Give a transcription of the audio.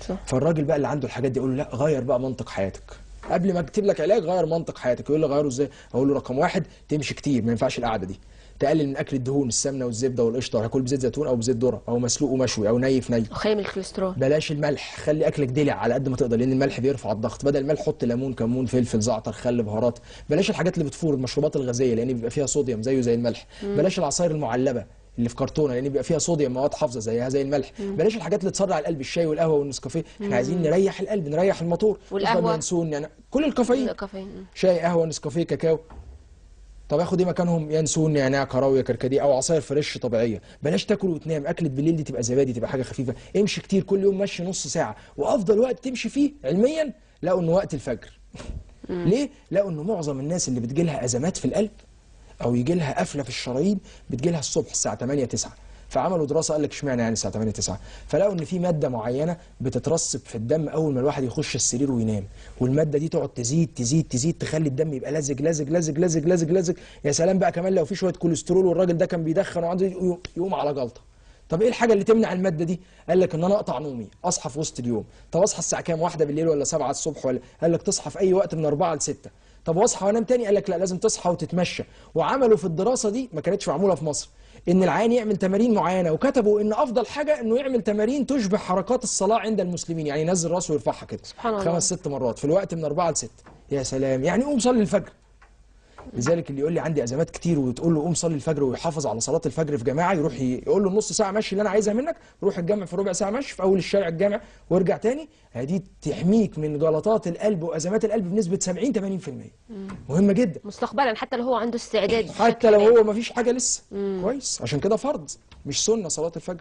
صح. فالراجل بقى اللي عنده الحاجات دي اقول له لا، غير بقى منطق حياتك قبل ما اكتب لك علاج، غير منطق حياتك. يقول لي غيره ازاي؟ اقول له رقم واحد، تمشي كتير، ما ينفعش القعده دي، تقلل من اكل الدهون، السمنه والزبده والقشطه، هاكل بزيت زيتون او بزيت ذره او مسلوق ومشوي او ني في ني. وخايم الكوليسترول. بلاش الملح، خلي اكلك دلع على قد ما تقدر، لان الملح بيرفع الضغط. بدل الملح حط ليمون، كمون، فلفل، زعتر، خل، بهارات. بلاش الحاجات اللي بتفور، المشروبات الغازيه لان بيبقى فيها صوديوم زيه زي الملح. بلاش العصاير المعلبه اللي في كرتونه لان بيبقى فيها صوديوم، مواد حافظه زيها زي الملح. بلاش الحاجات اللي تسرع القلب، الشاي والقهوه والنسكافيه. احنا عايزين نريح القلب، نريح الموتور. والقهوة؟ ينسون يعني كل الكافيين، شاي، قهوه، نسكافيه، كاكاو. طب اخد ايه مكانهم؟ ينسون، نعناع، كراويه، كركديه، او عصاير فريش طبيعيه. بلاش تاكل وتنام، اكله بالليل دي تبقى زبادي، تبقى حاجه خفيفه. امشي كتير، كل يوم مشي نص ساعه، وافضل وقت تمشي فيه علميا لقوا انه وقت الفجر. ليه؟ لقوا انه معظم الناس اللي بتجيلها ازمات في القلب او يجي لها قفله في الشرايين بتجيلها الصبح الساعه 8 9. فعملوا دراسه قال لك اشمعنى يعني الساعه 8 9؟ فلقوا ان في ماده معينه بتترسب في الدم اول ما الواحد يخش السرير وينام، والماده دي تقعد تزيد تزيد تزيد، تخلي الدم يبقى لزج لزج لزج لزج لزج لزج. يا سلام بقى كمان لو في شويه كوليسترول والراجل ده كان بيدخن وعنده يقوم على جلطه. طب ايه الحاجه اللي تمنع الماده دي؟ قال لك ان انا اقطع نومي، اصحى في وسط اليوم. طب اصحى الساعه كام؟ 1 بالليل ولا 7 الصبح ولا؟ قال لك تصحى في اي وقت من 4 ل 6. طب واصحى وانام تاني؟ قال لك لا، لازم تصحى وتتمشى. وعملوا في الدراسه دي، ما كانتش معموله في مصر، ان العيان يعمل تمارين معينه، وكتبوا ان افضل حاجه انه يعمل تمارين تشبه حركات الصلاه عند المسلمين، يعني ينزل راسه ويرفعها كده سبحان الله 5 6 مرات في الوقت من 4 ل 6. يا سلام، يعني قوم صلي الفجر. لذلك اللي يقول لي عندي ازمات كتير وتقول له قوم صلي الفجر ويحافظ على صلاه الفجر في جماعه، يروح يقول له النص ساعه مشي اللي انا عايزها منك، روح الجامع في ربع ساعه مشي في اول الشارع الجامع وارجع تاني. هدي تحميك من جلطات القلب وازمات القلب بنسبه 70 80%. مهمه جدا مستقبلا، حتى لو هو عنده استعداد، حتى لو هو ما فيش حاجه لسه. كويس، عشان كده فرض مش سنه صلاه الفجر.